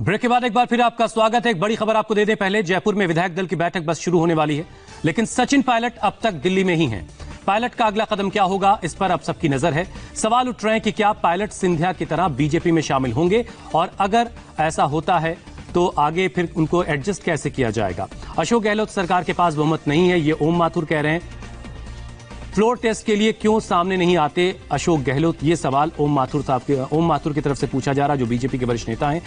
Break के बाद एक बार फिर आपका स्वागत है। एक बड़ी खबर आपको दे दें पहले, जयपुर में विधायक दल की बैठक बस शुरू होने वाली है, लेकिन सचिन पायलट अब तक दिल्ली में ही हैं। पायलट का अगला कदम क्या होगा, इस पर अब सबकी नजर है। सवाल उठ रहे हैं कि क्या पायलट सिंधिया की तरह बीजेपी में शामिल होंगे, और अगर ऐसा होता है तो आगे फिर उनको एडजस्ट कैसे किया जाएगा। अशोक गहलोत सरकार के पास बहुमत नहीं है, ये ओम माथुर कह रहे हैं। फ्लोर टेस्ट के लिए क्यों सामने नहीं आते अशोक गहलोत, ये सवाल ओम माथुर की तरफ से पूछा जा रहा है, जो बीजेपी के वरिष्ठ नेता हैं।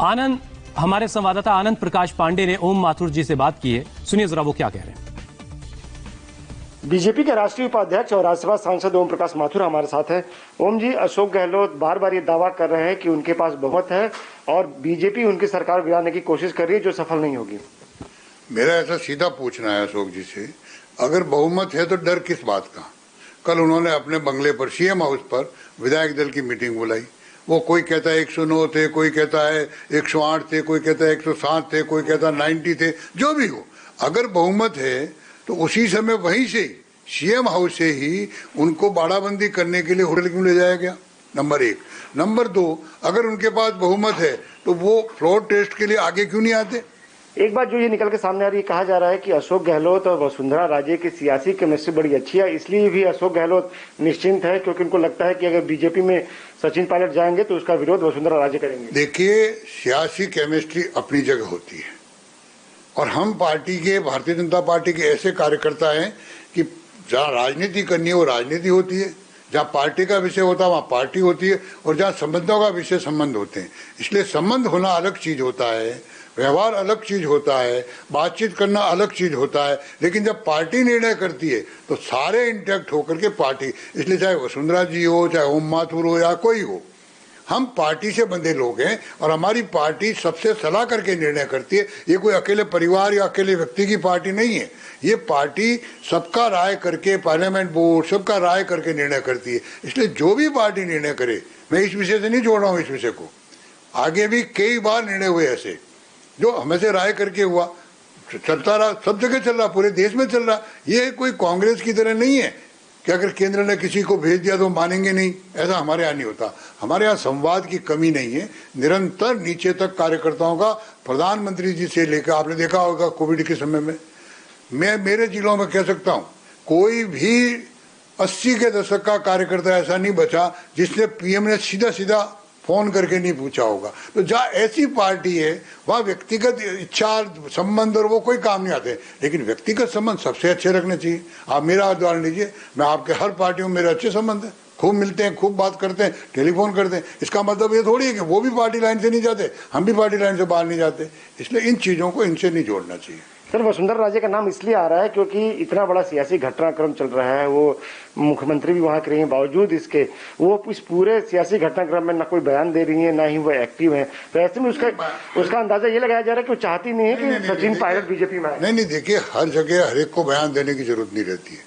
आनंद, हमारे संवाददाता आनंद प्रकाश पांडे ने ओम माथुर जी से बात की है, सुनिए जरा वो क्या कह रहे हैं। बीजेपी के राष्ट्रीय उपाध्यक्ष और राज्यसभा सांसद ओम प्रकाश माथुर हमारे साथ हैं। ओम जी, अशोक गहलोत बार बार ये दावा कर रहे हैं कि उनके पास बहुमत है और बीजेपी उनकी सरकार गिराने की कोशिश कर रही है, जो सफल नहीं होगी। मेरा ऐसा सीधा पूछना है अशोक जी से, अगर बहुमत है तो डर किस बात का। कल उन्होंने अपने बंगले पर, सीएम हाउस पर विधायक दल की मीटिंग बुलाई। वो कोई कहता है 109 थे, कोई कहता है 108 थे, कोई कहता है 107 थे, कोई कहता है 90 थे। जो भी हो, अगर बहुमत है तो उसी समय वहीं से सीएम हाउस से ही उनको बाड़ाबंदी करने के लिए होटल क्यों ले जाया गया, नंबर 1। नंबर 2, अगर उनके पास बहुमत है तो वो फ्लोर टेस्ट के लिए आगे क्यों नहीं आते। एक बात जो ये निकल के सामने आ रही है, कहा जा रहा है कि अशोक गहलोत और वसुंधरा राजे की सियासी केमिस्ट्री बड़ी अच्छी है, इसलिए भी अशोक गहलोत निश्चिंत है, क्योंकि उनको लगता है कि अगर बीजेपी में सचिन पायलट जाएंगे तो उसका विरोध वसुंधरा राजे करेंगे। देखिए, सियासी केमिस्ट्री अपनी जगह होती है, और हम पार्टी के, भारतीय जनता पार्टी के ऐसे कार्यकर्ता हैं कि जहाँ राजनीति करनी है वो राजनीति होती है, जहाँ पार्टी का विषय होता है वहाँ पार्टी होती है, और जहाँ संबंधों का विषय संबंध होते हैं। इसलिए संबंध होना अलग चीज होता है, व्यवहार अलग चीज होता है, बातचीत करना अलग चीज होता है। लेकिन जब पार्टी निर्णय करती है तो सारे इंटैक्ट होकर के पार्टी, इसलिए चाहे वसुंधरा जी हो, चाहे ओम माथुर हो या कोई हो, हम पार्टी से बंधे लोग हैं और हमारी पार्टी सबसे सलाह करके निर्णय करती है। ये कोई अकेले परिवार या अकेले व्यक्ति की पार्टी नहीं है, ये पार्टी सबका राय करके, पार्लियामेंट बोर्ड सबका राय करके निर्णय करती है। इसलिए जो भी पार्टी निर्णय करे, मैं इस विषय से नहीं जोड़ रहा हूँ इस विषय को, आगे भी कई बार निर्णय हुए ऐसे जो हमें से राय करके हुआ, चलता रहा, सब जगह चल रहा, पूरे देश में चल रहा। ये कोई कांग्रेस की तरह नहीं है कि अगर केंद्र ने किसी को भेज दिया तो मानेंगे नहीं, ऐसा हमारे यहाँ नहीं होता। हमारे यहाँ संवाद की कमी नहीं है, निरंतर नीचे तक कार्यकर्ताओं का, प्रधानमंत्री जी से लेकर, आपने देखा होगा कोविड के समय में, मैं मेरे जिलों में कह सकता हूँ कोई भी 80 के दशक का कार्यकर्ता ऐसा नहीं बचा जिसने पीएम ने सीधा सीधा फोन करके नहीं पूछा होगा। तो जहाँ ऐसी पार्टी है वहाँ व्यक्तिगत इच्छा, संबंध और वो कोई काम नहीं आते, लेकिन व्यक्तिगत संबंध सबसे अच्छे रखने चाहिए। आप मेरा उदाहरण लीजिए, मैं आपके हर पार्टियों में मेरे अच्छे संबंध है, खूब मिलते हैं, खूब बात करते हैं, टेलीफोन करते हैं। इसका मतलब ये थोड़ी है कि वो भी पार्टी लाइन से नहीं जाते, हम भी पार्टी लाइन से बाहर नहीं जाते। इसलिए इन चीज़ों को इनसे नहीं जोड़ना चाहिए। सर, वसुंधरा राजे का नाम इसलिए आ रहा है क्योंकि इतना बड़ा सियासी घटनाक्रम चल रहा है, वो मुख्यमंत्री भी वहां के रही हैं, बावजूद इसके वो इस पूरे सियासी घटनाक्रम में ना कोई बयान दे रही है, ना ही वो एक्टिव है। तो ऐसे में उसका अंदाजा ये लगाया जा रहा है कि वो चाहती नहीं है कि सचिन पायलट बीजेपी में आए। नहीं, देखिए, हर जगह हर एक को बयान देने की जरूरत नहीं रहती है।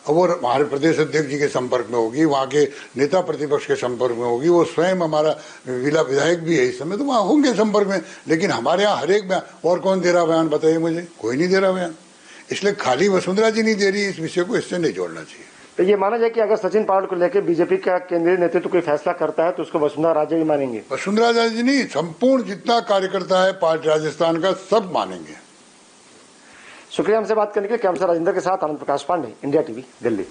अब वो हमारे प्रदेश अध्यक्ष जी के संपर्क में होगी, वहाँ के नेता प्रतिपक्ष के संपर्क में होगी, वो स्वयं हमारा विधायक भी है इस समय, तो वहाँ होंगे संपर्क में। लेकिन हमारे यहाँ हर एक बयान, और कौन दे रहा बयान बताइए मुझे, कोई नहीं दे रहा बयान। इसलिए खाली वसुंधरा जी नहीं दे रही, इस विषय को इससे नहीं जोड़ना चाहिए। तो ये माना जाए कि अगर सचिन पायलट को लेकर बीजेपी का केंद्रीय नेतृत्व कोई फैसला करता है तो उसको वसुंधरा राजे भी मानेंगे। वसुंधरा राजे नहीं, संपूर्ण जितना कार्यकर्ता है पार्टी राजस्थान का, सब मानेंगे। शुक्रिया हमसे बात करने के लिए। कैमरा राजेंद्र के साथ आनंद प्रकाश पांडे, इंडिया टीवी, दिल्ली।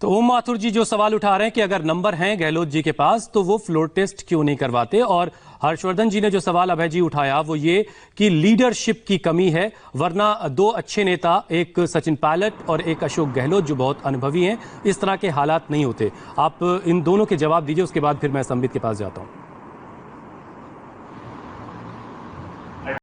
तो ओम माथुर जी जो सवाल उठा रहे हैं कि अगर नंबर हैं गहलोत जी के पास तो वो फ्लोर टेस्ट क्यों नहीं करवाते, और हर्षवर्धन जी ने जो सवाल अभय जी उठाया वो ये कि लीडरशिप की कमी है, वरना दो अच्छे नेता, एक सचिन पायलट और एक अशोक गहलोत जो बहुत अनुभवी हैं, इस तरह के हालात नहीं होते। आप इन दोनों के जवाब दीजिए, उसके बाद फिर मैं संबित के पास जाता हूं।